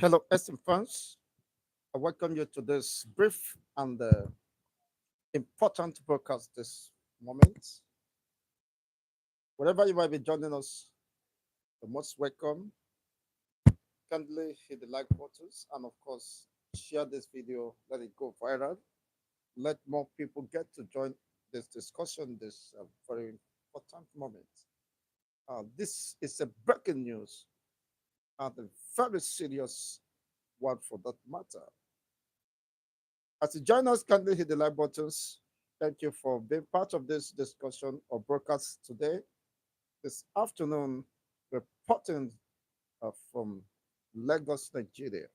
Hello, esteemed friends. I welcome you to this brief and important broadcast this moment. Wherever you might be joining us, you're most welcome. Kindly hit the like buttons and, of course, share this video. Let it go viral. Let more people get to join this discussion, this very important moment. This is a breaking news and a very serious one for that matter. As you join us, kindly hit the like buttons. Thank you for being part of this discussion or broadcast today. This afternoon, reporting from Lagos, Nigeria.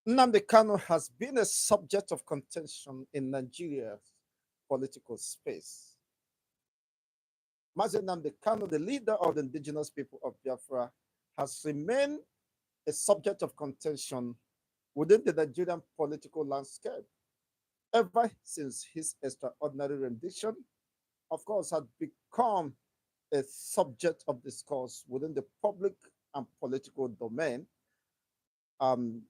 Nnamdi Kanu has been a subject of contention in Nigeria's political space. Mazi Nnamdi Kanu, the leader of the indigenous people of Biafra, has remained a subject of contention within the Nigerian political landscape ever since his extraordinary rendition, of course, had become a subject of discourse within the public and political domain,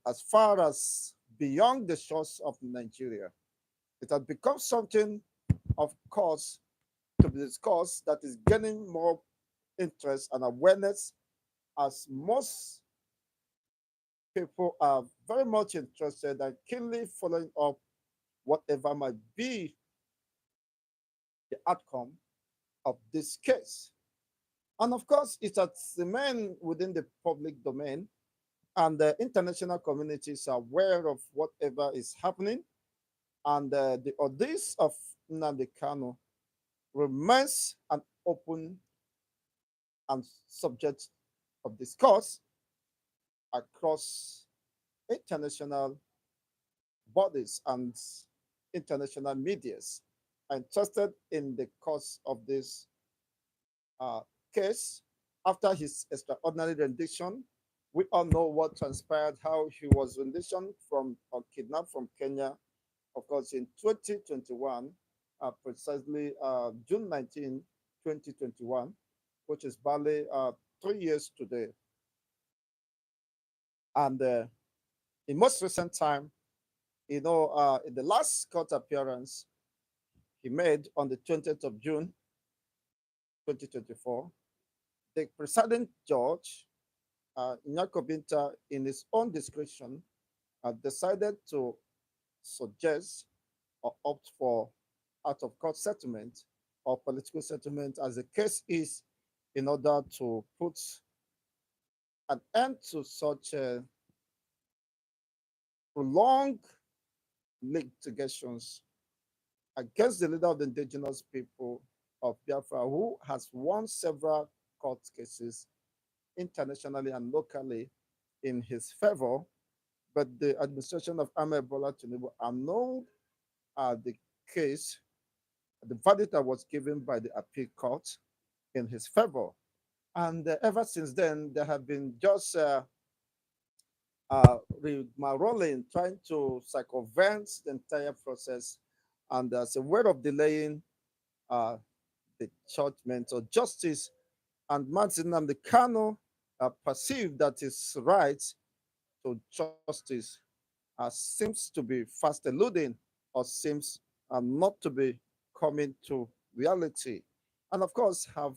as far as beyond the shores of Nigeria. It had become something, of course, to be discussed that is gaining more interest and awareness as most people are very much interested and keenly following up whatever might be the outcome of this case. And of course, it has remained within the public domain, and the international communities are aware of whatever is happening. And the ordeals of Nnamdi Kanu remains an open and subject of discourse across international bodies and international medias are interested in the cause of this uh, case. After his extraordinary rendition, we all know what transpired, how he was renditioned from or kidnapped from Kenya, of course, in 2021, precisely June 19, 2021, which is barely 3 years today. And in most recent time, in the last court appearance he made on the 20th of June, 2024, the presiding judge, Nyako in his own discretion, decided to suggest or opt for out of court settlement or political settlement, as the case is, in order to put an end to such prolonged litigations against the leader of the indigenous people of Biafra, who has won several court cases internationally and locally in his favor. But the administration of Ahmed Bola Tinubu annulled the case, the verdict that was given by the appeal court in his favor. And ever since then, there have been just rolling, trying to circumvent the entire process, and as a way of delaying uh, the judgment or justice. And Martin Nnamdi Kanu perceived that his right to justice seems to be fast eluding or seems not to be coming to reality. And of course, have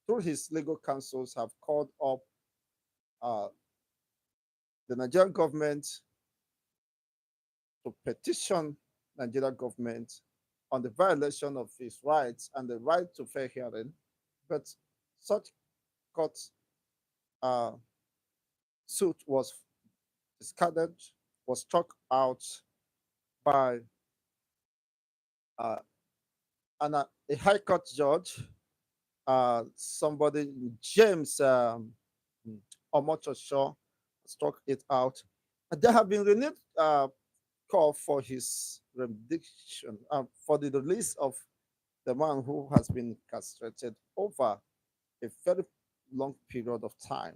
through his legal counsels, have called up uh, the Nigerian government to petition Nigerian government on the violation of his rights and the right to fair hearing. But such court uh, suit was discarded, was struck out by uh, a high court judge, somebody, James Omotosho, struck it out. There have been renewed call for his rendition, for the release of the man who has been castrated over a very long period of time.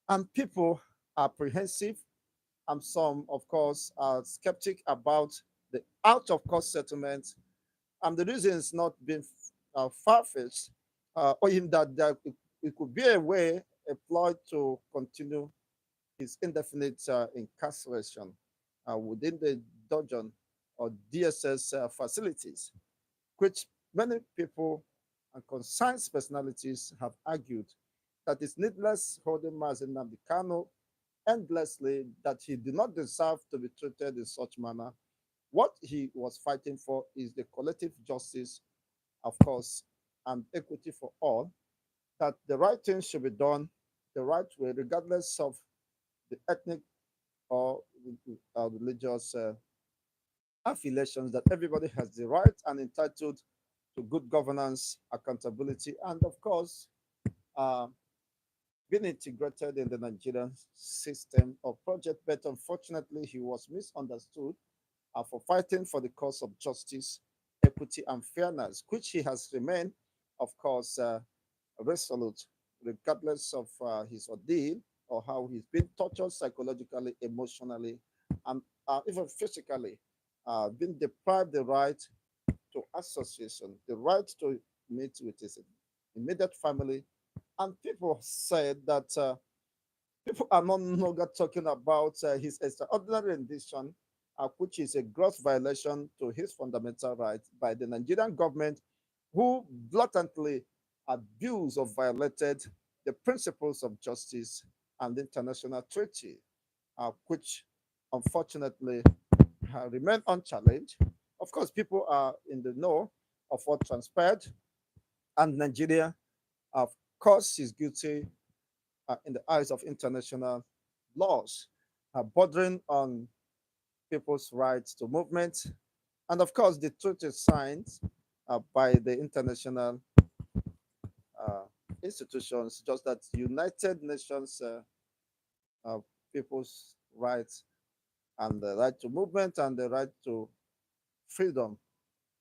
And people are apprehensive, and some, of course, are skeptic about the out of court settlement. And the reason is not being far fetched, or even that it could be a way employed to continue his indefinite incarceration within the dungeon or DSS facilities, which many people and concerned personalities have argued that it's needless holding Mazen Nnamdi Kanu endlessly, that he did not deserve to be treated in such manner. What he was fighting for is the collective justice, of course, and equity for all, that the right thing should be done the right way, regardless of the ethnic or religious affiliations, that everybody has the right and entitled to good governance, accountability, and of course, uh, being integrated in the Nigerian system or project. But unfortunately, he was misunderstood for fighting for the cause of justice, equity, and fairness, which he has remained, of course, resolute, regardless of his ordeal or how he's been tortured psychologically, emotionally, and even physically, been deprived the right to association, the right to meet with his immediate family. And people said that people are no longer talking about his extraordinary rendition, which is a gross violation to his fundamental rights by the Nigerian government, who blatantly abused or violated the principles of justice and international treaty, which unfortunately remain unchallenged. Of course, people are in the know of what transpired, and Nigeria, of course, is guilty in the eyes of international laws, bordering on people's rights to movement. And of course, the treaty is signed by the international uh, institutions, just that United Nations uh, people's rights and the right to movement and the right to freedom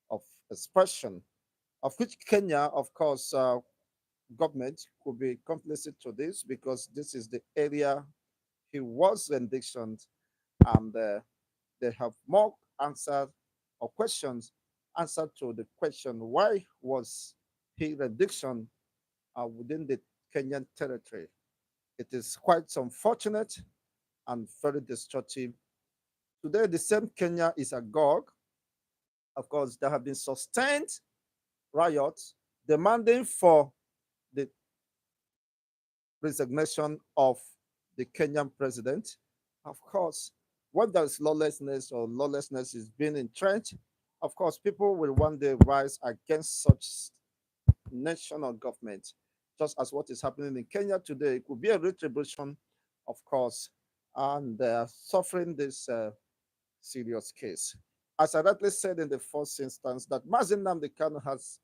of expression, of which Kenya, of course, government could be complicit to this because this is the area he was renditioned, and they have more answers or questions answered to the question why was he renditioned within the Kenyan territory. It is quite unfortunate and very destructive. Today, the same Kenya is agog. Of course, there have been sustained riots demanding for the resignation of the Kenyan president. Of course, when there's lawlessness or lawlessness is being entrenched, of course, people will one day rise against such national government, just as what is happening in Kenya today. It could be a retribution, of course, and they are suffering this serious case. As I rightly said in the first instance, that Mazen Nnamdi Kanu has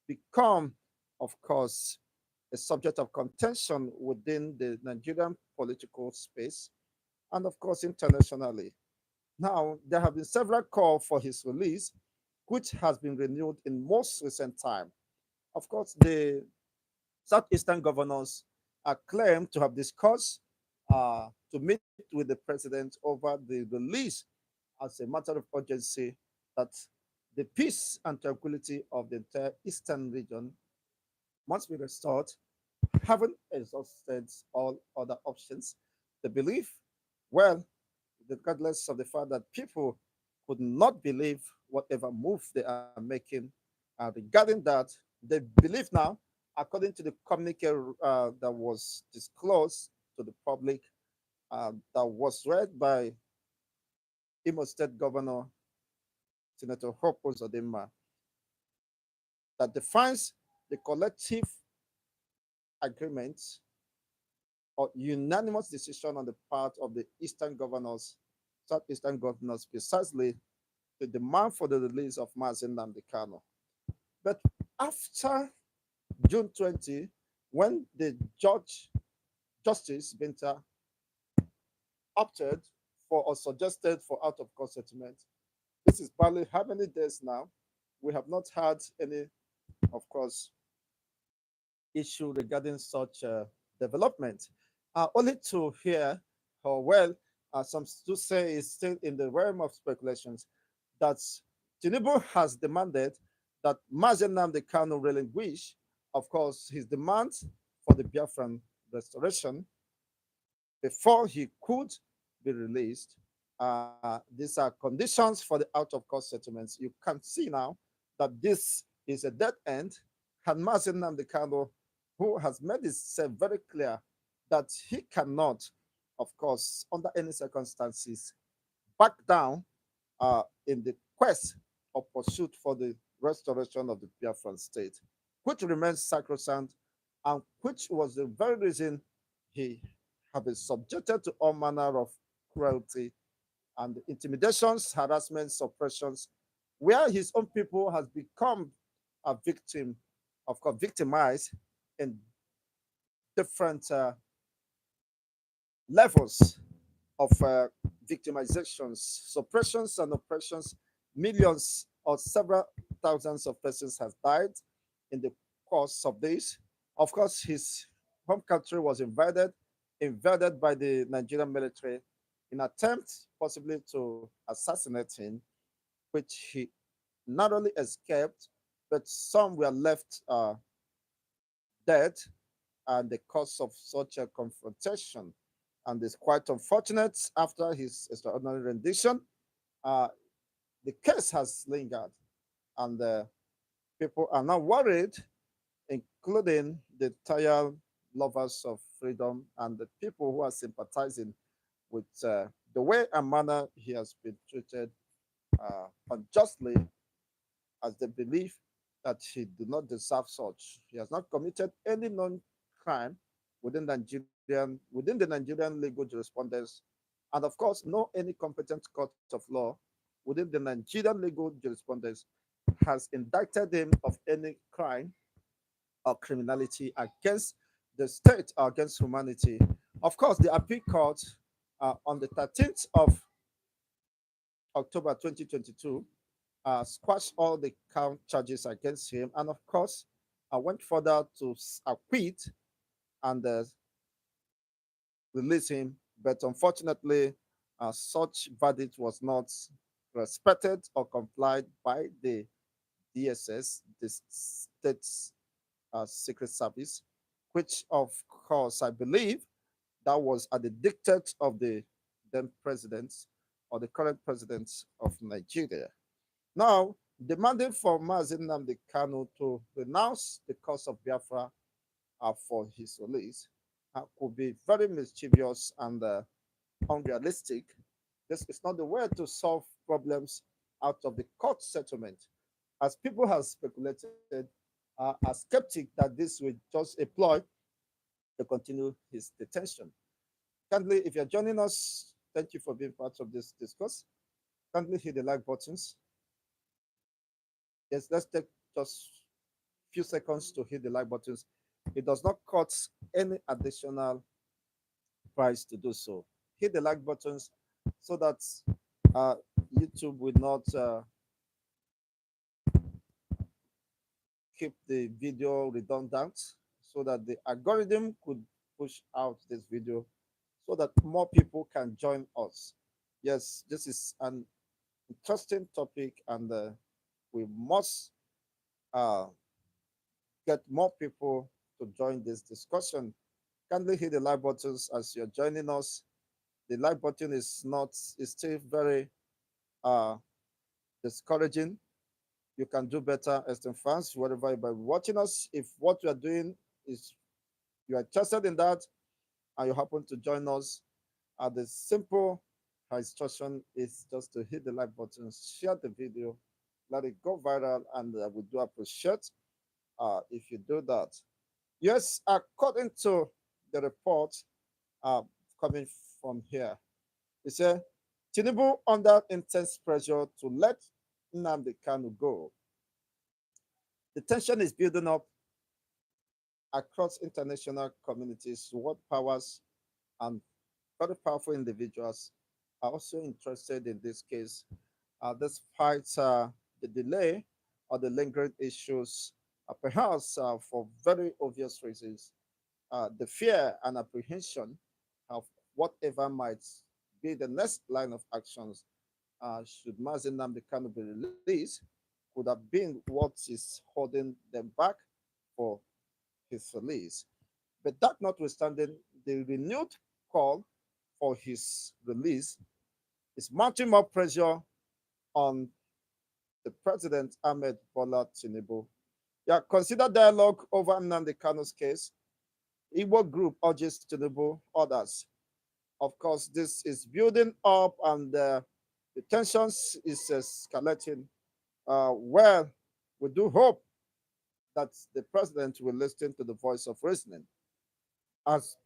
become, of course, a subject of contention within the Nigerian political space and, of course, internationally. Now, there have been several calls for his release, which has been renewed in most recent time. Of course, the Southeastern governors are claimed to have discussed to meet with the president over the release as a matter of urgency, that the peace and tranquility of the entire eastern region must be restored, having exhausted all other options. The belief, well, regardless of the fact that people could not believe whatever move they are making regarding that, they believe now, according to the communique that was disclosed to the public, that was read by Imo State Governor Senator Hope Uzodinma, that defines the collective agreement or unanimous decision on the part of the Eastern governors, Southeastern governors, precisely the demand for the release of Mazen Nnamdi Kanu. But after June 20, when the Justice Binta opted for or suggested for out of court settlement, this is barely how many days now? We have not had any, of course, issue regarding such development. Only to hear how well some to say is still in the realm of speculations that Tinubu has demanded that Mazen Nnamdi Kanu relinquish, of course, his demands for the Biafran restoration before he could be released. These are conditions for the out of court settlements. You can see now that this is a dead end. And Mazin Namdekano, who has made himself very clear that he cannot, of course, under any circumstances, back down in the quest or pursuit for the restoration of the Biafran state, which remains sacrosanct and which was the very reason he had been subjected to all manner of cruelty and intimidations, harassments, oppressions, where his own people has become a victim, of course, victimized in different levels of victimizations, suppressions, and oppressions. Millions or several thousands of persons have died in the course of this. Of course, his home country was invaded by the Nigerian military in attempt possibly to assassinate him, which he narrowly escaped, but some were left dead and the cause of such a confrontation. And it's quite unfortunate after his extraordinary rendition, uh, the case has lingered, and people are now worried, including the tired lovers of freedom and the people who are sympathizing with the way and manner he has been treated unjustly, as they believe that he do not deserve such. He has not committed any known crime within the Nigerian legal jurisprudence, and of course, no any competent court of law within the Nigerian legal jurisprudence has indicted him of any crime or criminality against the state or against humanity. Of course, the appeal court on the 13th of October 2022 squashed all the count charges against him, and of course, went further to acquit and release him. But unfortunately, such verdict was not respected or complied by the DSS, the State's Secret Service, which, of course, I believe that was at the dictate of the then president or the current president of Nigeria. Now, demanding for Mazin Nnamdi Kanu to renounce the cause of Biafra for his release could be very mischievous and unrealistic. This is not the way to solve problems out of the court settlement. As people have speculated, are skeptic that this will just a ploy to continue his detention. Kindly, if you're joining us, thank you for being part of this discourse. Kindly hit the like buttons. Yes, let's take just few seconds to hit the like buttons. It does not cost any additional price to do so. Hit the like buttons so that uh, YouTube will not keep the video redundant, so that the algorithm could push out this video so that more people can join us. Yes, this is an interesting topic, and we must uh, get more people to join this discussion. Kindly hit the like buttons as you're joining us. The like button is still very uh, discouraging. You can do better, esteemed fans, wherever you're watching us. If what you are doing is you are interested in that and you happen to join us, the simple instruction is just to hit the like button, share the video, let it go viral, and we do appreciate if you do that. Yes, according to the report uh, coming from here, it said Tinubu under intense pressure to let Nnamdi Kanu go. The tension is building up across international communities. World powers and very powerful individuals are also interested in this case, despite the delay or the lingering issues, perhaps for very obvious reasons. The fear and apprehension of whatever might be the next line of actions should Mazin Nnamdi Kanu be released could have been what is holding them back for his release. But that notwithstanding, the renewed call for his release is mounting more pressure on the President Ahmed Bola Tinubu. Yeah, consider dialogue over Nnamdi Kanu's case. Igbo group urges Tinubu others. Of course, this is building up and the tensions is escalating. Well, we do hope that the president will listen to the voice of reasoning. As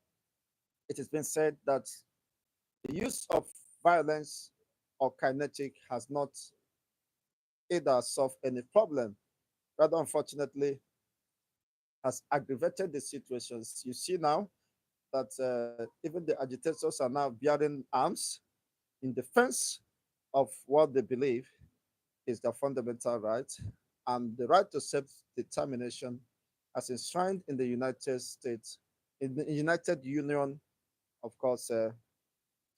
it has been said that the use of violence or kinetic has not either solved any problem, rather unfortunately has aggravated the situations. You see now that even the agitators are now bearing arms in defense of what they believe is their fundamental right and the right to self-determination as enshrined in the United States, in the United Union, of course,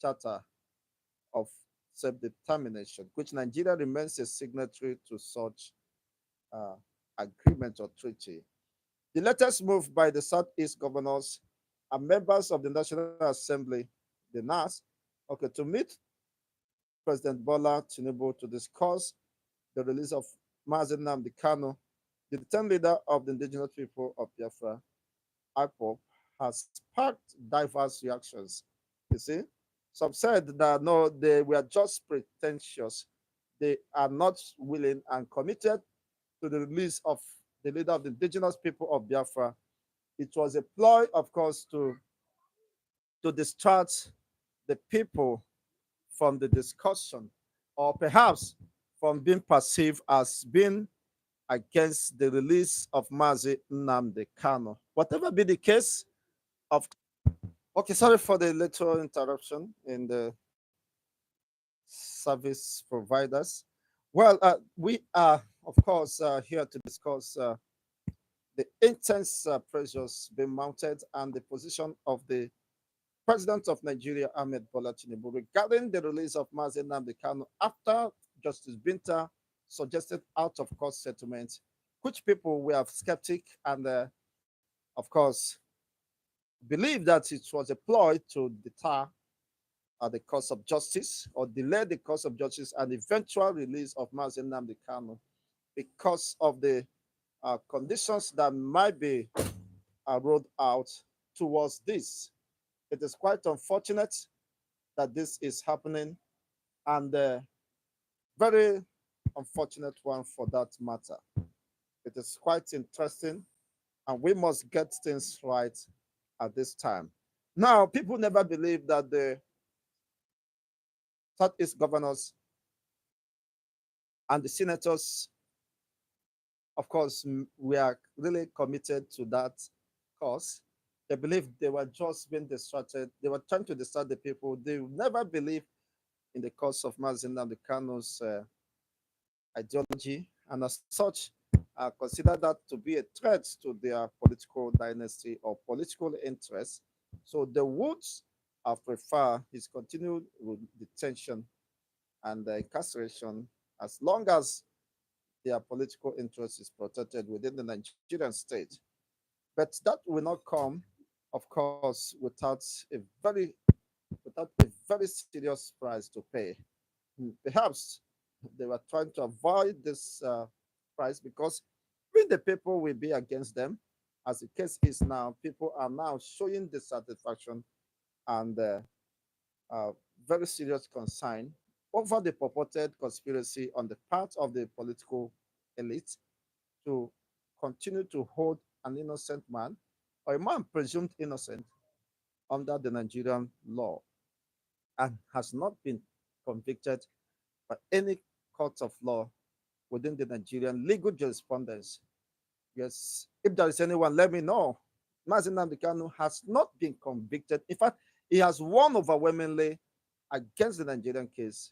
Charter of Self-Determination, which Nigeria remains a signatory to such uh, agreement or treaty. The latest move by the Southeast governors and members of the National Assembly, the NAS, okay, to meet President Bola Tinubu to discuss the release of Nnamdi Kanu, the 10th leader of the indigenous people of Biafra, IPOP, has sparked diverse reactions. You see, some said that no, they were just pretentious. They are not willing and committed to the release of the leader of the indigenous people of Biafra. It was a ploy, of course, to distract the people from the discussion, or perhaps from being perceived as being against the release of Mazi Nnamdi Kanu. Whatever be the case, of okay, sorry for the little interruption in the service providers. Well, we are, of course, here to discuss the intense pressures being mounted and the position of the President of Nigeria, Ahmed Bola Tinubu, regarding the release of Mazi Nnamdi Kanu after Justice Binta suggested out of court settlement, which people were skeptic and, of course, believe that it was a ploy to deter the cause of justice or delay the cause of justice and eventual release of Mazi Nnamdi Kanu because of the conditions that might be rolled out towards this. It is quite unfortunate that this is happening and very unfortunate one for that matter. It is quite interesting and we must get things right at this time. Now, people never believed that the Southeast governors and the senators, of course, we are really committed to that cause. They believe they were just being distracted. They were trying to distract the people. They never believe in the cause of Mazi Nnamdi Kanu's ideology, and as such, consider that to be a threat to their political dynasty or political interests. So the Woods prefer his continued detention and incarceration as long as their political interest is protected within the Nigerian state. But that will not come, of course, very without a very serious price to pay. Perhaps they were trying to avoid this price because when the people will be against them, as the case is now, people are now showing dissatisfaction and uh, very serious concern over the purported conspiracy on the part of the political elite to continue to hold an innocent man or a man presumed innocent under the Nigerian law and has not been convicted by any court of law within the Nigerian legal jurisprudence. Yes, if there is anyone, let me know. Mazi Nnamdi Kanu has not been convicted. In fact, he has won overwhelmingly against the Nigerian case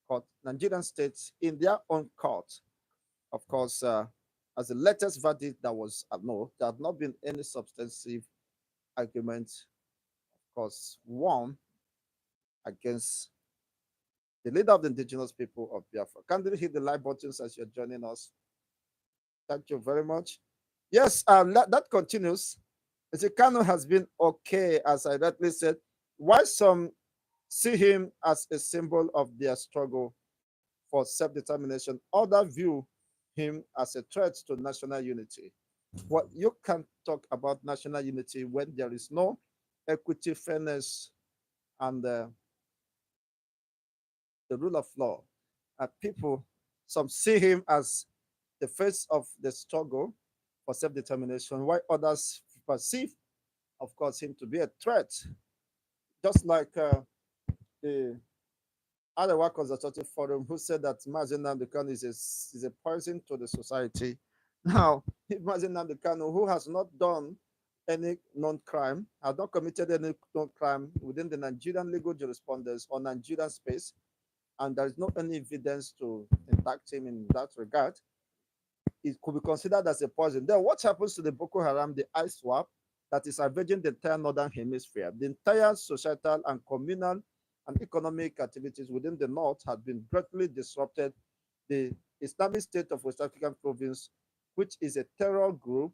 court, Nigerian states in their own court. Of course, as the latest verdict that was no, there have not been any substantive argument, of course, won against the leader of the indigenous people of Biafra. Kindly hit the like buttons as you're joining us. Thank you very much. Yes, that continues. Mr. Kanu has been okay, as I rightly said. Why some see him as a symbol of their struggle for self-determination, others view him as a threat to national unity. Well, you can't talk about national unity when there is no equity, fairness, and the rule of law. People, some see him as the face of the struggle for self-determination, while others perceive, of course, him to be a threat. Just like the Arewa Consultative Forum, who said that Mazen Nnamdi Kanu is a poison to the society. Now, Mazen Nnamdi Kanu, who has not done any non-crime, has not committed any non-crime within the Nigerian legal jurisprudence or Nigerian space, and there is no any evidence to impact him in that regard, it could be considered as a poison. Then what happens to the Boko Haram, the ice swap that is ravaging the entire northern hemisphere? The entire societal and communal and economic activities within the north have been greatly disrupted. The Islamic State of West African province, which is a terror group,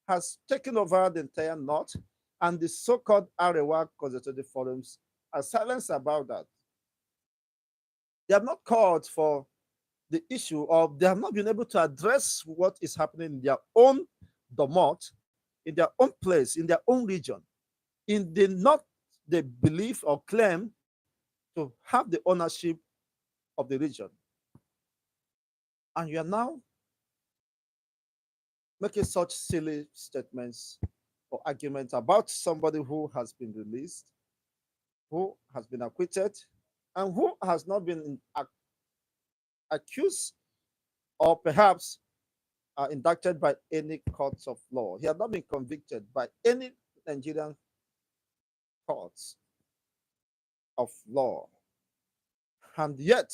has taken over the entire north, and the so-called Arewa consultative forums are silent about that. They have not called for the issue of they have not been able to address what is happening in their own domot, in their own place, in their own region. In the not they believe or claim to have the ownership of the region. And you are now making such silly statements or arguments about somebody who has been released, who has been acquitted, and who has not been accused or perhaps indicted by any courts of law. He has not been convicted by any Nigerian courts of law. And yet,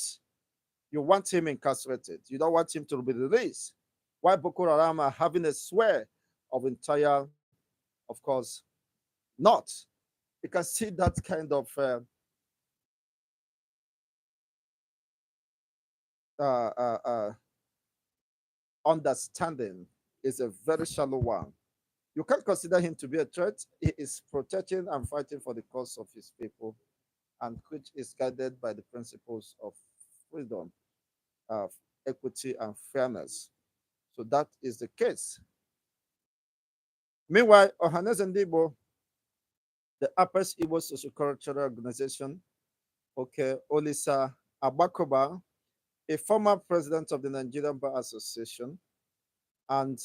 you want him incarcerated. You don't want him to be released. Why Boko Haram are having a swear of entire, of course, not. You can see that kind of uh, uh, uh, understanding is a very shallow one. You can't consider him to be a threat. He is protecting and fighting for the cause of his people, and which is guided by the principles of freedom, of equity, and fairness. So that is the case. Meanwhile, Ohanes Ndibo, the Upper Igbo Sociocultural Organization, okay, Olisa Abakoba, a former president of the Nigerian Bar Association, and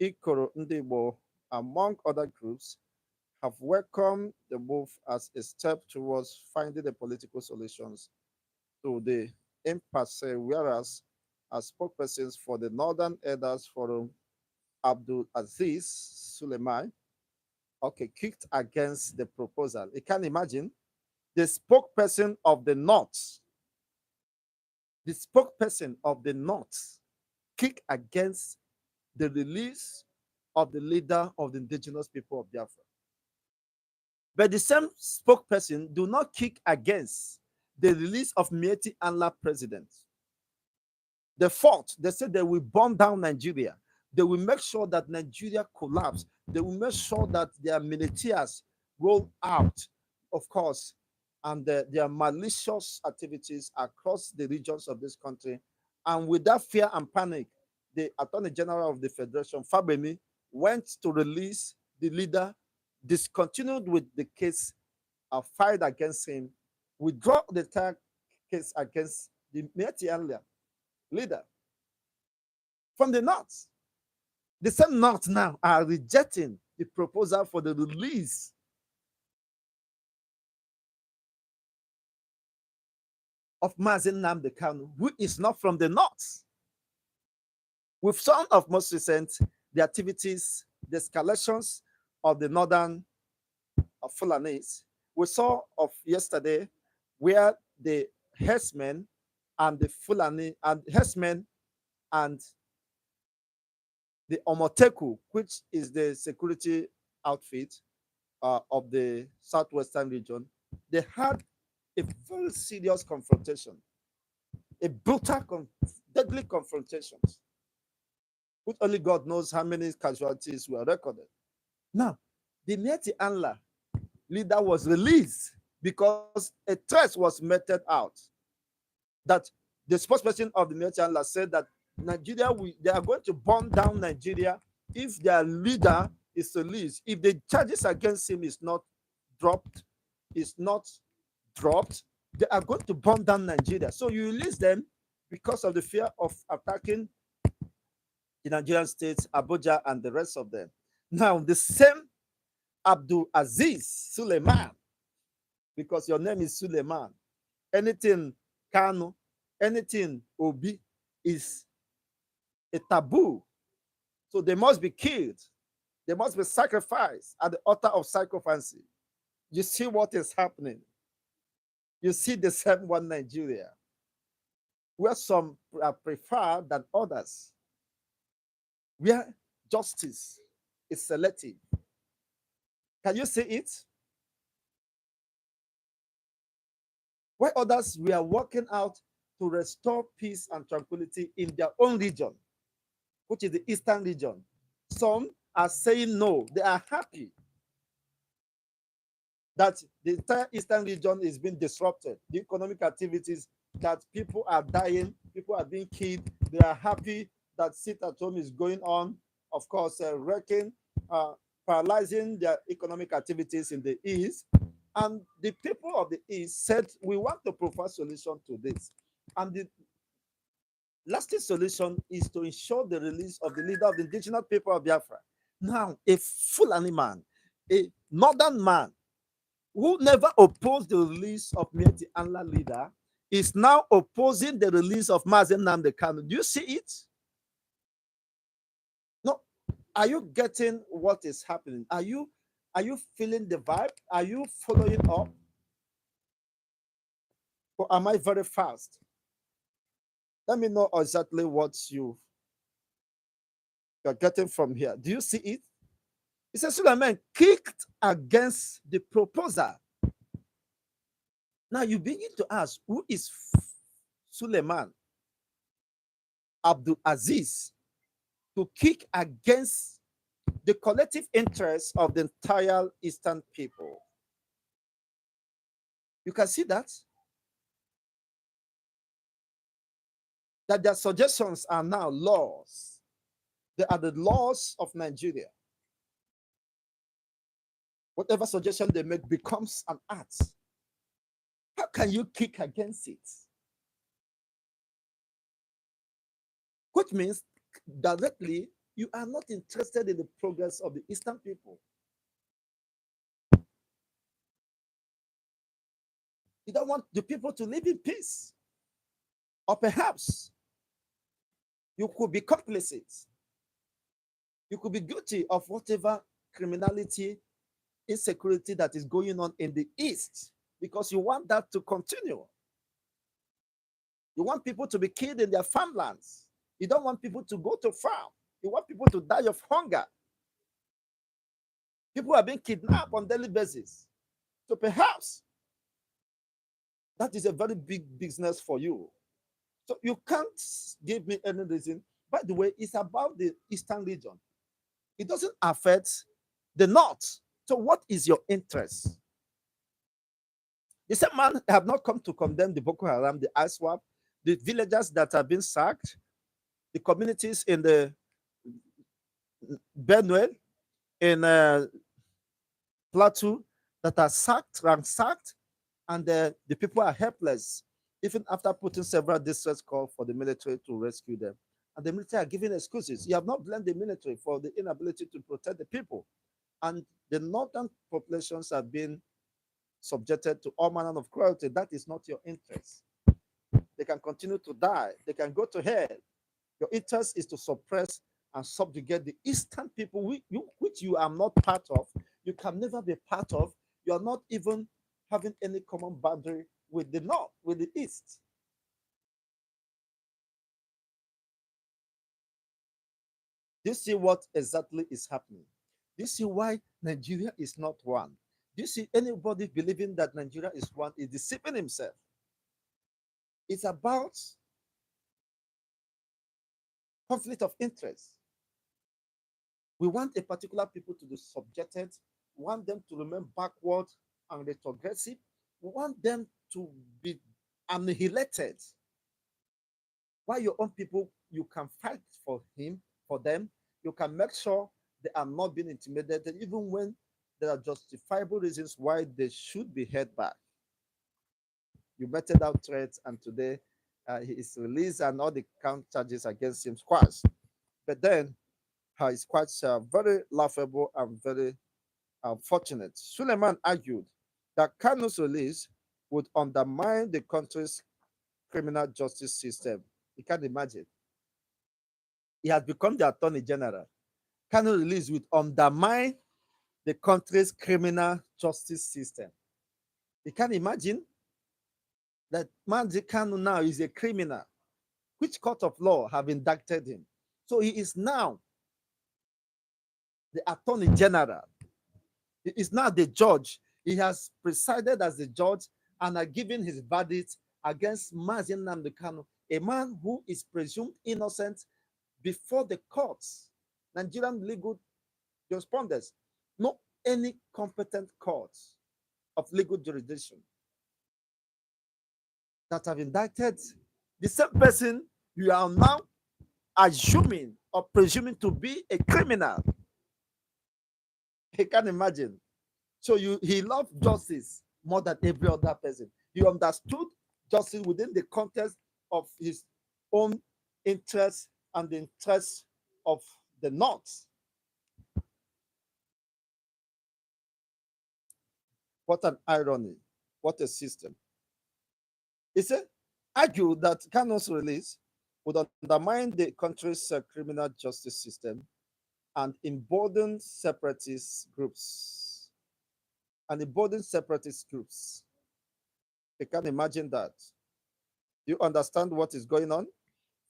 Ikoro Ndibo, among other groups, have welcomed the move as a step towards finding the political solutions to the impasse, whereas as spokespersons for the Northern Elders Forum, Abdul Aziz Suleiman, okay, kicked against the proposal. You can imagine the spokesperson of the North kicked against the release of the leader of the indigenous people of Biafra. But the same spokesperson do not kick against the release of Mieti Allah president. The fourth, they said they will burn down Nigeria. They will make sure that Nigeria collapse. They will make sure that their militias roll out, of course, and their malicious activities across the regions of this country. And without fear and panic, the Attorney General of the Federation, Fabemi, went to release the leader, discontinued with the case filed against him, withdraw the entire case against the Mieti leader from the North. The same North now are rejecting the proposal for the release of Mazen Nnamdi Kanu, who is not from the North. With some of most recent, the activities, the escalations of the northern Fulanis, we saw of yesterday where the herdsmen and the Fulani and herdsmen and the Omoteku, which is the security outfit of the southwestern region, they had a very serious confrontation, a brutal, deadly confrontation, which only God knows how many casualties were recorded. Now, the Mieti Allah leader was released because a threat was meted out that the spokesperson of the Mieti Allah said that Nigeria, they are going to burn down Nigeria if their leader is released. If the charges against him dropped, is not dropped, they are going to burn down Nigeria. So you release them because of the fear of attacking the Nigerian states, Abuja, and the rest of them. Now, the same Abdul Aziz Suleiman, because your name is Suleiman, anything Kanu, anything Obi is a taboo. So they must be killed. They must be sacrificed at the altar of sacrifice. You see what is happening. You see the same one Nigeria, where some are preferred than others, where justice is selective. Can you see it? Where others we are working out to restore peace and tranquility in their own region, which is the eastern region. Some are saying no, they are happy that the entire eastern region is being disrupted. The economic activities, that people are dying, people are being killed. They are happy that sit at home is going on, of course, wrecking, paralyzing their economic activities in the east. And the people of the east said, we want to provide solution to this. And the lasting solution is to ensure the release of the leader of the indigenous people of Biafra. Now, a Fulani man, a northern man, who never opposed the release of Mieti Allah leader, is now opposing the release of Mazen Nnamdi Kanu. Do you see it? No. Are you getting what is happening? Are you feeling the vibe? Are you following up? Or am I very fast? Let me know exactly what you're getting from here. Do you see it? It says Suleiman kicked against the proposal. Now you begin to ask, who is Suleiman Abdul Aziz to kick against the collective interests of the entire Eastern people? You can see that their suggestions are now laws. They are the laws of Nigeria. Whatever suggestion they make becomes an act. How can you kick against it? Which means directly you are not interested in the progress of the Eastern people. You don't want the people to live in peace. Or perhaps you could be complicit. You could be guilty of whatever criminality, insecurity that is going on in the East, because you want that to continue. You want people to be killed in their farmlands. You don't want people to go to farm. You want people to die of hunger. People are being kidnapped on a daily basis. So perhaps that is a very big business for you. So you can't give me any reason. By the way, it's about the Eastern region. It doesn't affect the North. So what is your interest? The same man have not come to condemn the Boko Haram, the ISWAP, the villagers that have been sacked, the communities in the Benue, in Plateau that are sacked, ransacked, and the people are helpless, even after putting several distress calls for the military to rescue them. And the military are giving excuses. You have not blamed the military for the inability to protect the people. And the northern populations have been subjected to all manner of cruelty. That is not your interest. They can continue to die. They can go to hell. Your interest is to suppress and subjugate the Eastern people, which you are not part of. You can never be part of. You are not even having any common boundary with the North, with the East. Do you see what exactly is happening? Do you see why Nigeria is not one? Do you see anybody believing that Nigeria is one is deceiving himself? It's about conflict of interest. We want a particular people to be subjected. We want them to remain backward and retrogressive. We want them to be annihilated. While your own people, you can fight for them. You can make sure they are not being intimidated, even when there are justifiable reasons why they should be held back. You meted out threats, and today he is released, and all the count charges against him squashed. But then it's quite very laughable and very unfortunate. Suleiman argued that Kanu's release would undermine the country's criminal justice system. You can't imagine. He has become the attorney general. Kanu release would undermine the country's criminal justice system. You can imagine that Nnamdi Kanu now is a criminal. Which court of law have indicted him? So he is now the attorney general. He is now the judge. He has presided as the judge and are giving his verdict against Mazi Nnamdi Kanu, a man who is presumed innocent before the courts. Nigerian legal jurisprudence, not any competent courts of legal jurisdiction that have indicted the same person you are now assuming or presuming to be a criminal. You can imagine. So he loved justice more than every other person. He understood justice within the context of his own interests and the interests of the North. What an irony. What a system. He said, argued that Kanu's release would undermine the country's criminal justice system and embolden separatist groups. You can imagine that. You understand what is going on?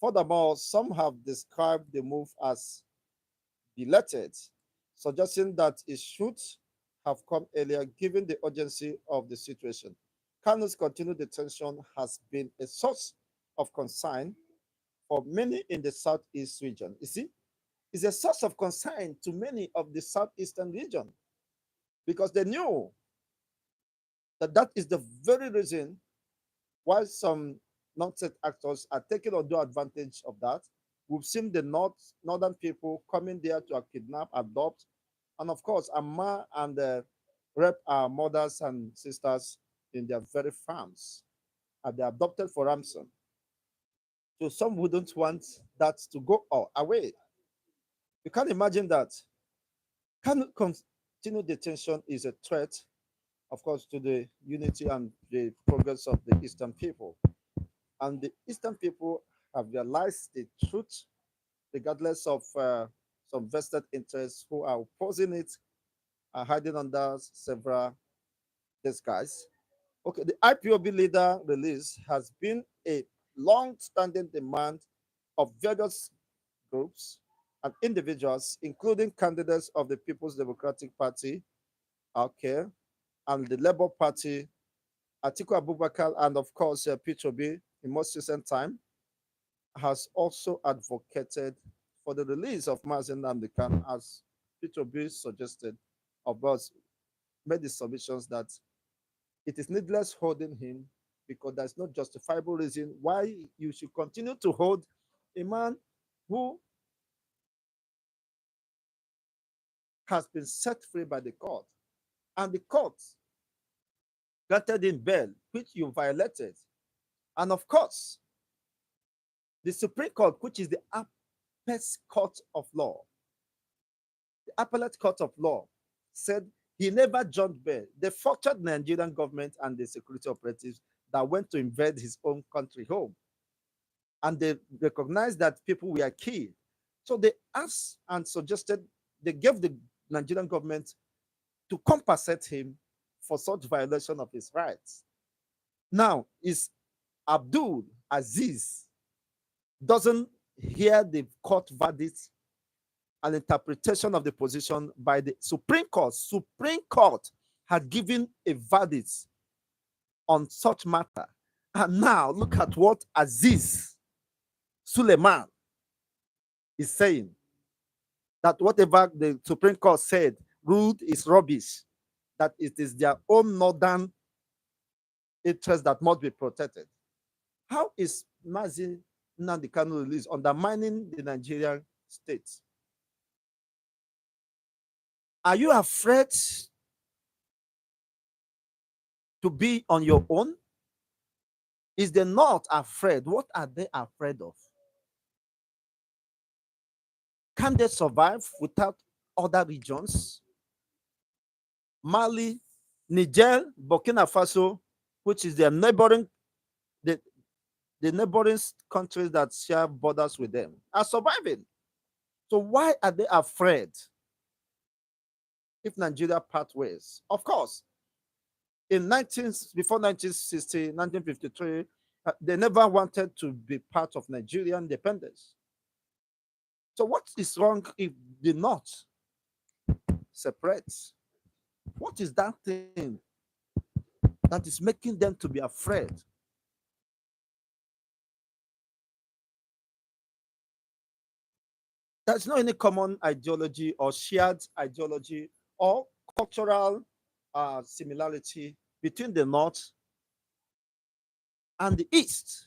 Furthermore, some have described the move as belated, suggesting that it should have come earlier given the urgency of the situation. Kanu's continued detention has been a source of concern for many in the southeast region. You see, it's a source of concern to many of the southeastern region because they knew that that is the very reason why some non-state actors are taking undue advantage of that. We've seen the northern people coming there to kidnap, adopt, and of course, Amma and rape our mothers and sisters in their very farms. And they adopted for ransom. So some wouldn't want that to go away. You can't imagine that. Can continue detention is a threat, of course, to the unity and the progress of the Eastern people. And the Eastern people have realized the truth, regardless of some vested interests who are opposing it, are hiding under several disguises. Okay, the IPOB leader release has been a long-standing demand of various groups and individuals, including candidates of the People's Democratic Party, okay, and the Labour Party, Atiku Abubakar, and of course, Peter Obi in most recent time, has also advocated for the release of Mazi Nnamdi Kanu, as Peter Obi suggested, or made the submissions that it is needless holding him because there's no justifiable reason why you should continue to hold a man who has been set free by the court. And the court granted him bail, which you violated. And of course, the Supreme Court, which is the apex court of law, the appellate court of law, said he never joined bail. They fractured the Nigerian government and the security operatives that went to invade his own country home. And they recognized that people were killed. So they asked and suggested, they gave the Nigerian government to compensate him for such violation of his rights. Now, is Abdul Aziz doesn't hear the court verdict and interpretation of the position by the Supreme Court. Supreme Court had given a verdict on such matter. And now look at what Aziz Suleiman is saying. that whatever the Supreme Court said, ruled is rubbish, that it is their own northern interest that must be protected. How is Mazi Nnamdi Kanu released undermining the Nigerian state? Are you afraid to be on your own? Is they not afraid? What are they afraid of? Can they survive without other regions? Mali, Niger, Burkina Faso, which is their neighboring, the, the neighboring countries that share borders with them, are surviving. So why are they afraid if Nigeria part ways? Of course, before 1960, 1953, they never wanted to be part of Nigerian independence. So what is wrong if the North separates? What is that thing that is making them to be afraid? There's no any common ideology or shared ideology or cultural similarity between the North and the East.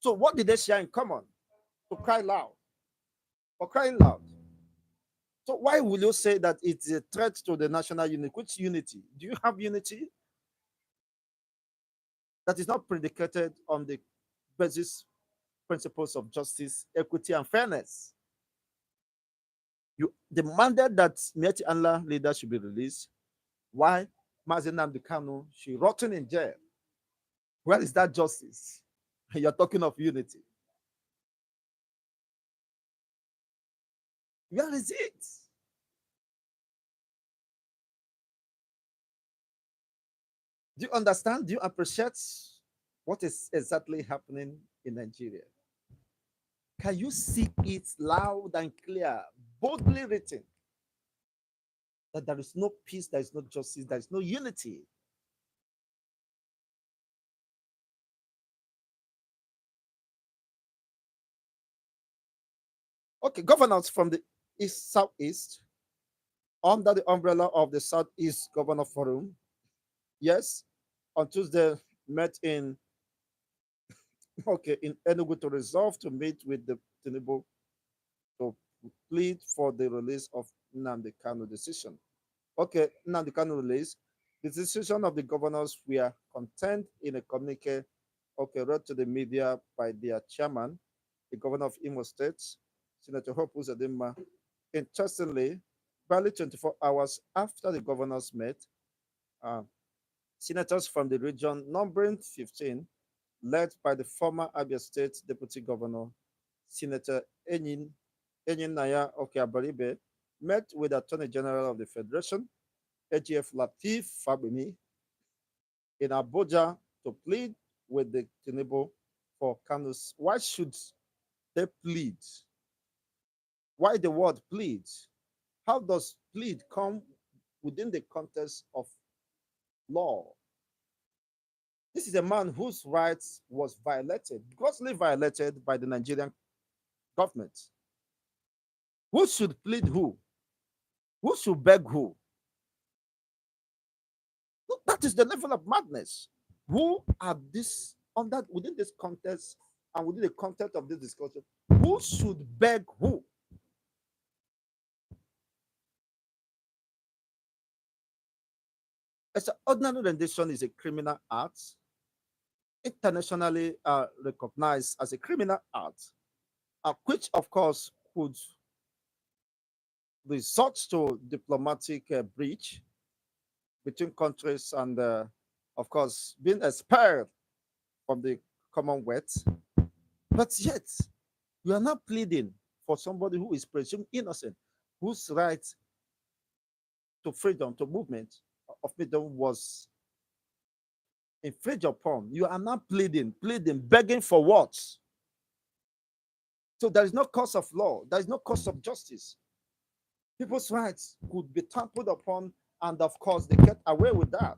So what did they share in common? To cry loud. For crying loud. So why will you say that it's a threat to the national unity? Which unity? Do you have unity that is not predicated on the basis principles of justice, equity, and fairness? You demanded that Mieti Allah leader should be released. Why Mazi Nnamdi Kanu should rotten in jail? Where is that justice? You're talking of unity. Where is it? Do you understand? Do you appreciate what is exactly happening in Nigeria? Can you see it loud and clear, boldly written, that there is no peace, there is no justice, there is no unity? Okay, governors from the East Southeast under the umbrella of the Southeast Governor Forum, yes, on Tuesday met in Enugu to resolve to meet with the Tinubu to plead for the release of Nnamdi Kanu decision. Okay, Nnamdi Kanu release. The decision of the governors were contained in a communique, okay, read to the media by their chairman, the governor of Imo State, Senator Hope Uzodinma. Interestingly, barely 24 hours after the governors met, uh, senators from the region, numbering 15, led by the former Abia State Deputy Governor, Senator Enyin Naya Okeabaribe, met with the Attorney General of the Federation, AGF Latif Fabimi, in Abuja to plead with the Tinubu for Kanus. Why should they plead? Why the word plead? How does plead come within the context of law? This is a man whose rights was violated, grossly violated by the Nigerian government. Who should plead who? Who should beg who? Look, that is the level of madness. Who are this under within this context and within the context of this discussion? Who should beg who? As an ordinary rendition is a criminal act, internationally recognized as a criminal act, which of course could resort to diplomatic breach between countries and, of course, being expelled from the Commonwealth. But yet, you are not pleading for somebody who is presumed innocent, whose right to freedom, to movement of freedom was infringed upon. You are not pleading, begging for what? So there is no cause of law, there is no cause of justice. People's rights could be trampled upon, and of course, they get away with that.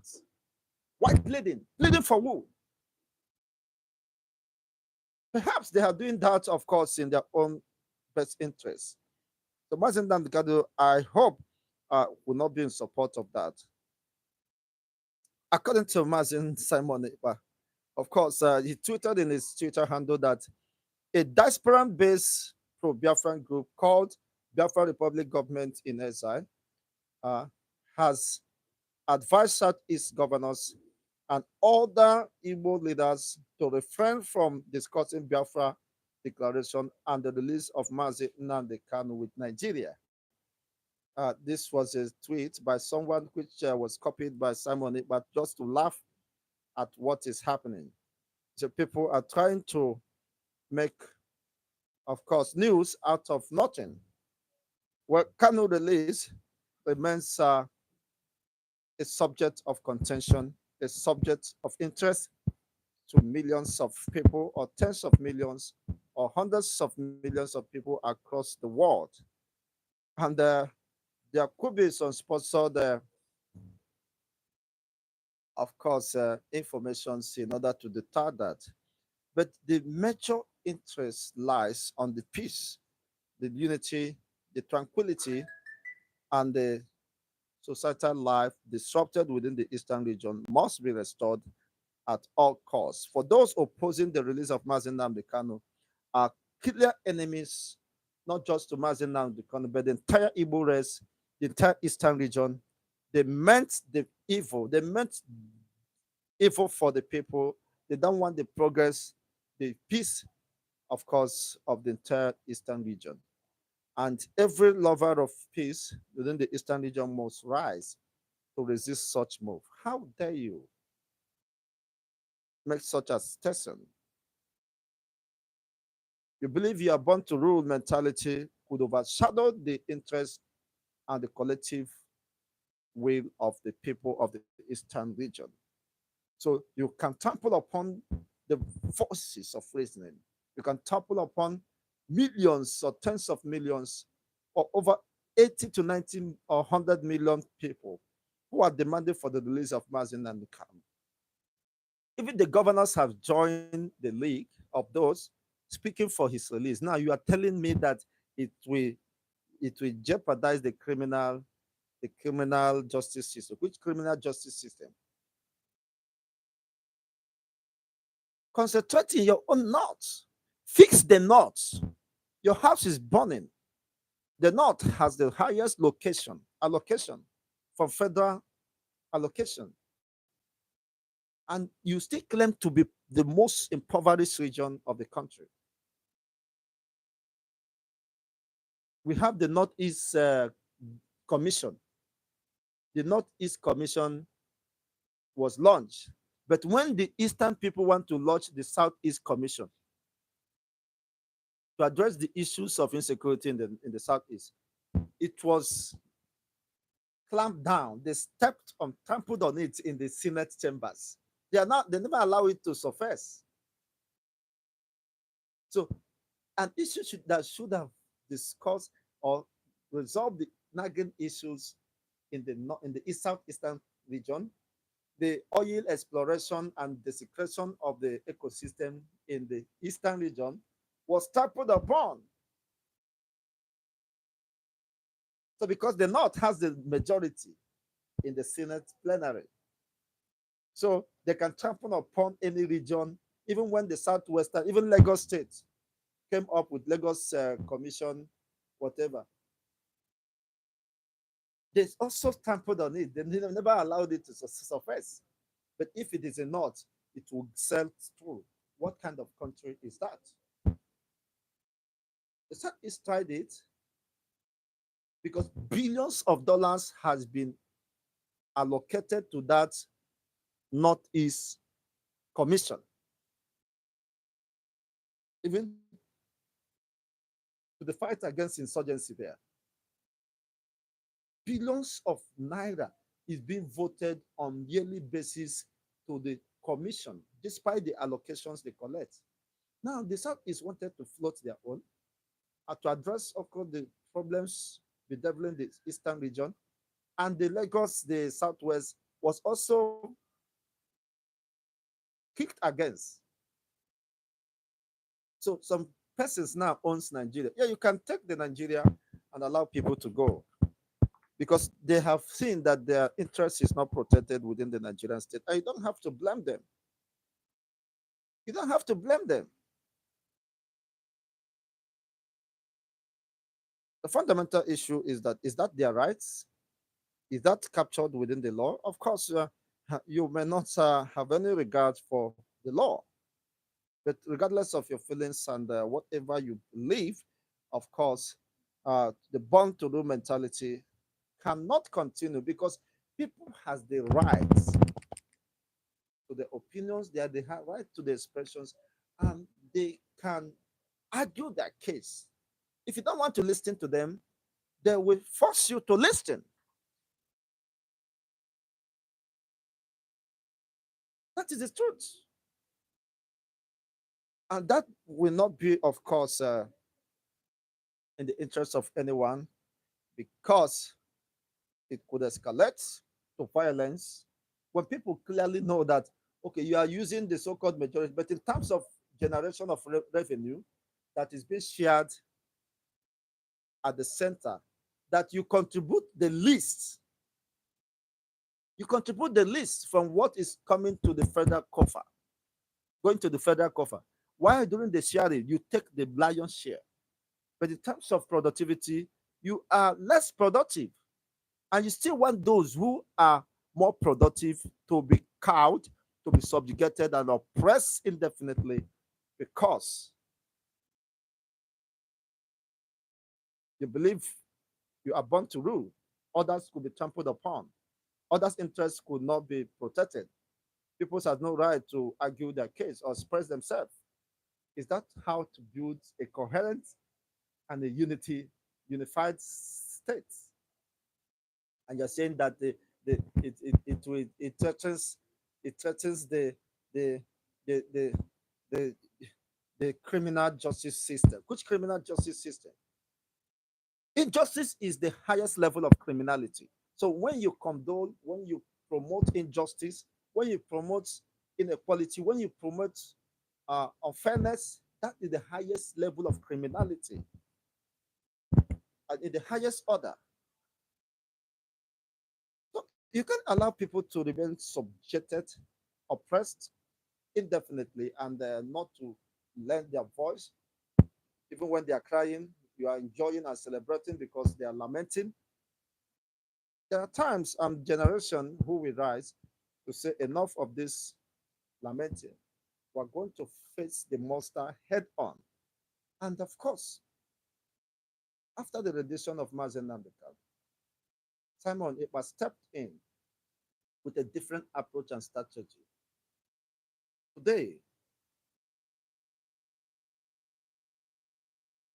Why pleading? Pleading for who? Perhaps they are doing that, of course, in their own best interest. So Mazen Kanu, I hope, will not be in support of that. According to Mazen Simon, of course, he tweeted in his Twitter handle that a diaspora-based pro-Biafran group called Biafra Republic Government in Exile uh, has advised Southeast governors and other Igbo leaders to refrain from discussing Biafra declaration and the release of Mazi Nnamdi Kanu with Nigeria. This was a tweet by someone which was copied by Simon, but just to laugh at what is happening. So people are trying to make, of course, news out of nothing. Well, Kanu release remains a subject of contention, a subject of interest to millions of people, or tens of millions, or hundreds of millions of people across the world. And there could be some sponsored, of course, informations in order to deter that. But the major interest lies on the peace, the unity, the tranquility, and the societal life disrupted within the eastern region must be restored at all costs. For those opposing the release of Mazi Nnamdi Kanu are clear enemies, not just to Mazi Nnamdi Kanu, but the entire Igbo race, the entire eastern region. They meant the evil. They meant evil for the people. They don't want the progress, the peace, of course, of the entire eastern region. And every lover of peace within the eastern region must rise to resist such move. How dare you make such a statement? You believe you are born to rule mentality could overshadow the interest and the collective will of the people of the eastern region. So you can trample upon the forces of reasoning. You can trample upon millions or tens of millions or over 80 to 90 or 100 million people who are demanding for the release of Mazin and Kanu. Even the governors have joined the league of those speaking for his release. Now you are telling me that it will it will jeopardize the criminal justice system. Which criminal justice system? Concentrate in your own knots. Fix the knots. Your house is burning. The north has the highest allocation from federal allocation. And you still claim to be the most impoverished region of the country. We have the Northeast Commission. The Northeast Commission was launched. But when the Eastern people want to launch the Southeast Commission to address the issues of insecurity in the Southeast, it was clamped down. They stepped on, trampled on it in the Senate chambers. They never allow it to surface. So an issue that should have discussed or resolved the nagging issues in the southeastern region, the oil exploration and desecration of the ecosystem in the eastern region, was trampled upon. So because the North has the majority in the Senate plenary, so they can trample upon any region, even when the Southwestern, even Lagos State came up with Lagos Commission, whatever. They also trampled on it. They never allowed it to surface. But if it is a North, it will sell through. What kind of country is that? The Southeast tried it because billions of dollars has been allocated to that Northeast Commission. Even to the fight against insurgency there. Billions of naira is being voted on yearly basis to the commission, despite the allocations they collect. Now, the Southeast wanted to float their own to address, of course, the problems bedeviling the eastern region, and the Lagos, the Southwest, was also kicked against. So some persons now owns Nigeria. Yeah, you can take the Nigeria and allow people to go because they have seen that their interest is not protected within the Nigerian state. And you don't have to blame them. You don't have to blame them. The fundamental issue is that their rights? Is that captured within the law? Of course, you may not have any regard for the law, but regardless of your feelings and whatever you believe, of course, the born to do mentality cannot continue because people has the rights to the opinions, they have the right to the expressions, and they can argue their case. If you don't want to listen to them, they will force you to listen. That is the truth. And that will not be, of course, in the interest of anyone because it could escalate to violence when people clearly know that, okay, you are using the so called majority, but in terms of generation of revenue that is being shared at the center, that you contribute the least. You contribute the least from what is coming to the federal coffer, going to the federal coffer. While during the sharing, you take the lion's share. But in terms of productivity, you are less productive. And you still want those who are more productive to be cowed, to be subjugated and oppressed indefinitely because you believe you are born to rule. Others could be trampled upon. Others' interests could not be protected. People have no right to argue their case or express themselves. Is that how to build a coherent and a unified state? And you're saying that it threatens the the the the the criminal justice system. Which criminal justice system? Injustice is the highest level of criminality. So when you condone, when you promote injustice, when you promote inequality, when you promote unfairness, that is the highest level of criminality. And in the highest order. So you can allow people to remain subjected, oppressed indefinitely, and not to lend their voice, even when they are crying. You are enjoying and celebrating because they are lamenting. There are times and generation who will rise to say enough of this lamenting. We're going to face the monster head on. And of course, after the rendition of Mazen Nnamdi Kanu, Simon Ekpa stepped in with a different approach and strategy. Today,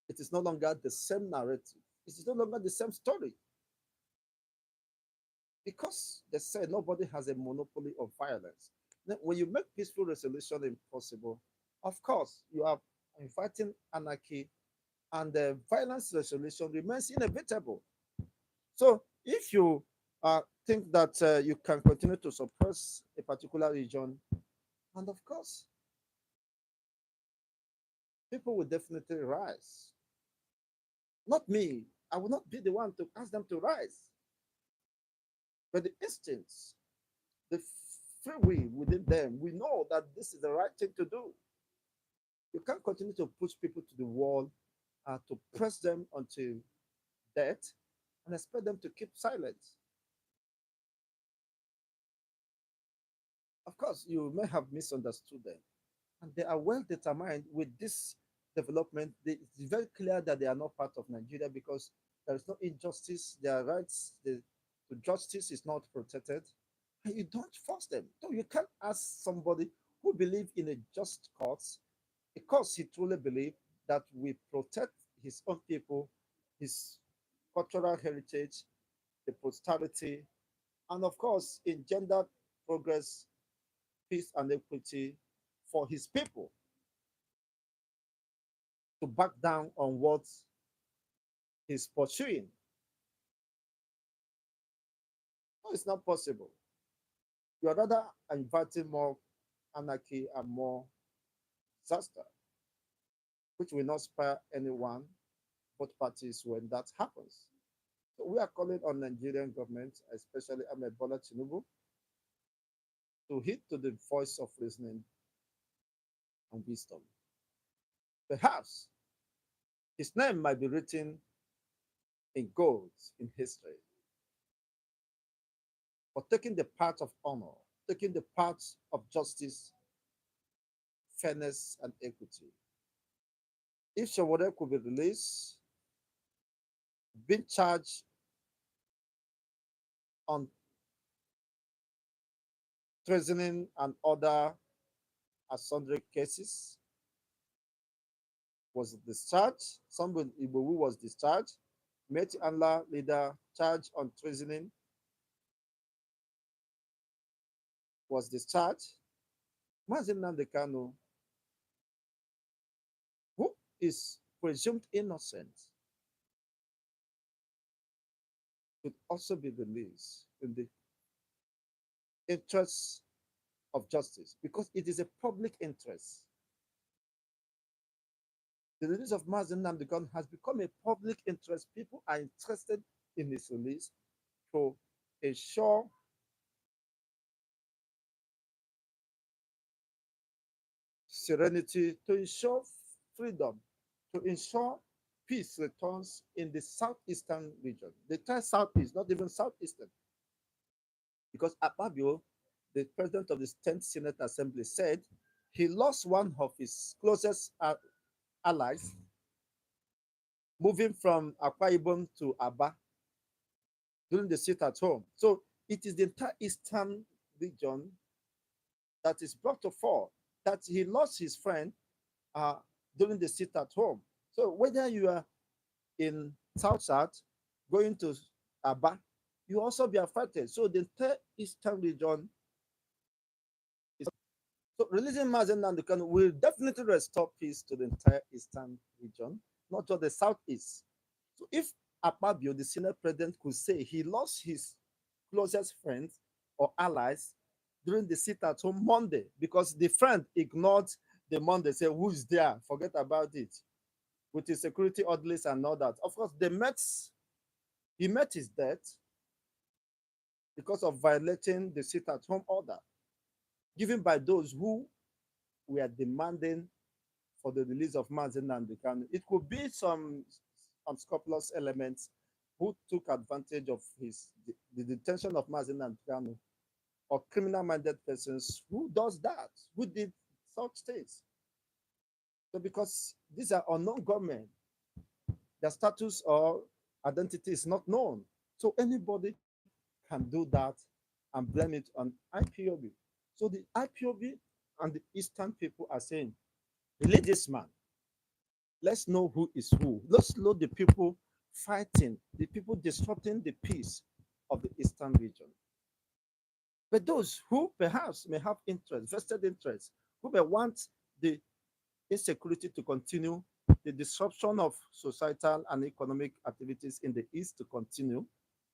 it is no longer the same narrative. It is no longer the same story. Because they say nobody has a monopoly of violence. Now, when you make peaceful resolution impossible, of course, you are inviting anarchy and the violence resolution remains inevitable. So if you think that you can continue to suppress a particular region, and of course, people will definitely rise. Not me. I will not be the one to ask them to rise. But the instincts, the free will within them, we know that this is the right thing to do. You can't continue to push people to the wall, to press them until death, and expect them to keep silent. Of course, you may have misunderstood them, and they are well determined with this development. It's very clear that they are not part of Nigeria because there is no injustice. Their rights to justice is not protected, and you don't force them. So you can't ask somebody who believes in a just cause because he truly believes that we protect his own people, his cultural heritage, the prosperity, and of course, in gender progress, peace, and equity for his people to back down on what he's pursuing. No, it's not possible. You are rather inviting more anarchy and more disaster, which will not spare anyone. both parties when that happens. So we are calling on Nigerian government, especially Ahmed Bola Tinubu, to heed to the voice of reasoning and wisdom. Perhaps his name might be written in gold in history for taking the path of honor, taking the path of justice, fairness, and equity. If Shawore could be released, being charged on treasoning and other sundry cases, was discharged. Somebody Ibowu was discharged. Meti Allah leader charged on treasoning was discharged. Mazin Nnamdi Kanu, who is presumed innocent, should also be released in the interest of justice because it is a public interest. The release of Mazin Nnamdi Kanu has become a public interest. People are interested in his release to ensure serenity, to ensure freedom, to ensure peace returns in the southeastern region. The entire southeast, not even southeastern. Because Akpabio, the president of the 10th Senate Assembly, said he lost one of his closest allies, moving from Akwa Ibom to Aba during the sit at home. So it is the entire eastern region that is brought to fore that he lost his friend uh, during the sit at home. So whether you are in South South going to Aba, you also be affected. So the entire eastern region is so releasing Mazen and the Kanu will definitely restore peace to the entire eastern region, not just the southeast. So if Akpabio, the Senate president, could say he lost his closest friends or allies during the sit at home Monday because the friend ignored the Monday, say, who is there? Forget about it. With his security orderlies and all that. Of course, he met his death because of violating the sit at home order given by those who were demanding for the release of Mazen and Kanu. It could be some unscrupulous elements who took advantage of the detention of Mazen and Kanu, or criminal-minded persons who does that, who did such things. So because these are unknown government, their status or identity is not known. So anybody can do that and blame it on IPOB. So the IPOB and the Eastern people are saying, release this man. Let's know who is who. Let's know the people fighting, the people disrupting the peace of the Eastern region. But those who perhaps may have interest, vested interest, who may want the insecurity to continue, the disruption of societal and economic activities in the East to continue,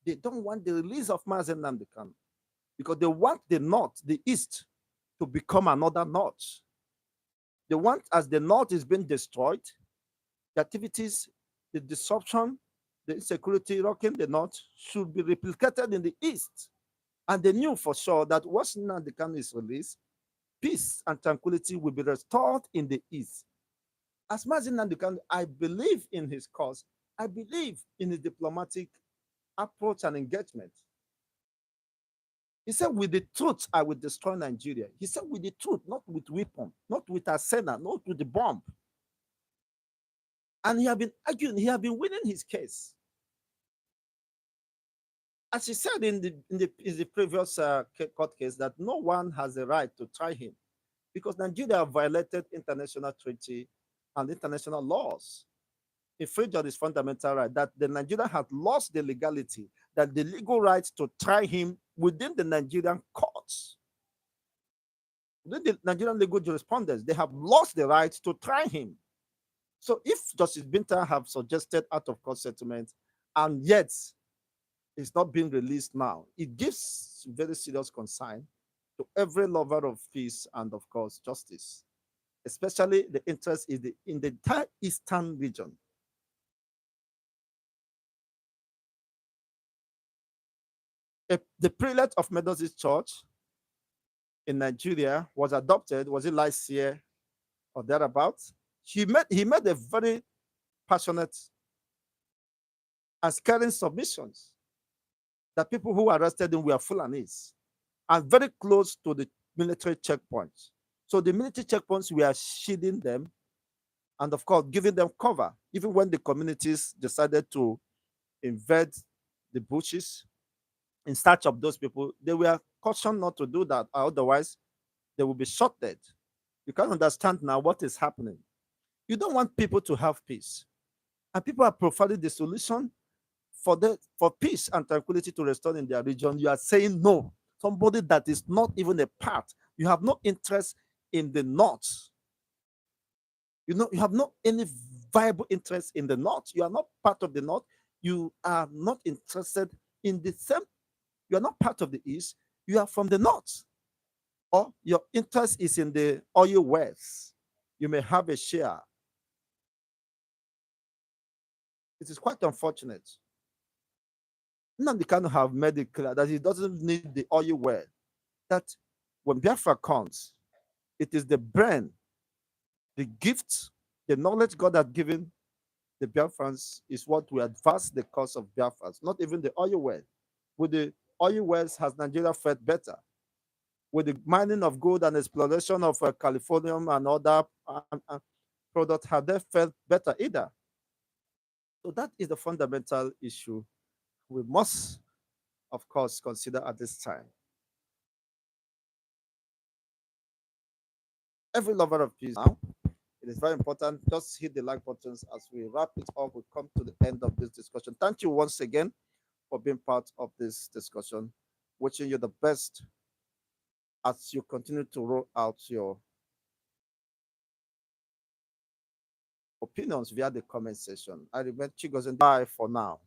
they don't want the release of Mazen Nnamdi Kanu because they want the North, the East, to become another North. They want, as the North is being destroyed, the activities, the disruption, the insecurity rocking the North should be replicated in the East. And they knew for sure that once Nnamdi Kanu is released, peace and tranquility will be restored in the East. As Mazen Nnamdi Kanu, I believe in his cause. I believe in his diplomatic approach and engagement. He said, with the truth, I will destroy Nigeria. He said, with the truth, not with weapon, not with a arsenal, not with the bomb. And he had been arguing, he had been winning his case. As he said in the previous court case, that no one has the right to try him because Nigeria violated international treaty and international laws, infringed on his fundamental right, that the Nigeria had lost the legality, that the legal right to try him within the Nigerian courts, within the Nigerian legal jurisprudence, they have lost the right to try him. So if Justice Binta have suggested out of court settlement and yet it's not being released now, it gives very serious concern to every lover of peace and of course justice, especially the interest in the entire eastern region. The prelate of Methodist Church in Nigeria was adopted, was it last year or thereabouts? He made a very passionate and scaring submissions that people who arrested him were Fulanis and very close to the military checkpoints. So the military checkpoints were shielding them and, of course, giving them cover. Even when the communities decided to invade the bushes in search of those people, they were cautioned not to do that, otherwise they will be shot dead. You can understand now what is happening. You don't want people to have peace, and people are providing the solution for peace and tranquility to restore in their region. You are saying no. Somebody that is not even a part. You have no interest in the north. You have no any viable interest in the north. You are not part of the north. You are not interested in the same. You are not part of the east. You are from the north, or your interest is in the oil wells. You may have a share. It is quite unfortunate. Nnamdi Kanu have made it clear that he doesn't need the oil well. That when Biafra comes, it is the brain, the gift, the knowledge God has given the Biafrans is what will advance the cause of Biafrans, not even the oil well. With the oil wells, has Nigeria fared better? With the mining of gold and exploration of Californium and other products, have they fared better either? So that is the fundamental issue we must, of course, consider at this time. Every lover of peace now, it is very important. Just hit the like buttons as we wrap it up. We come to the end of this discussion. Thank you once again for being part of this discussion. Wishing you the best as you continue to roll out your opinions via the comment section. I remain Chigozen. Bye for now.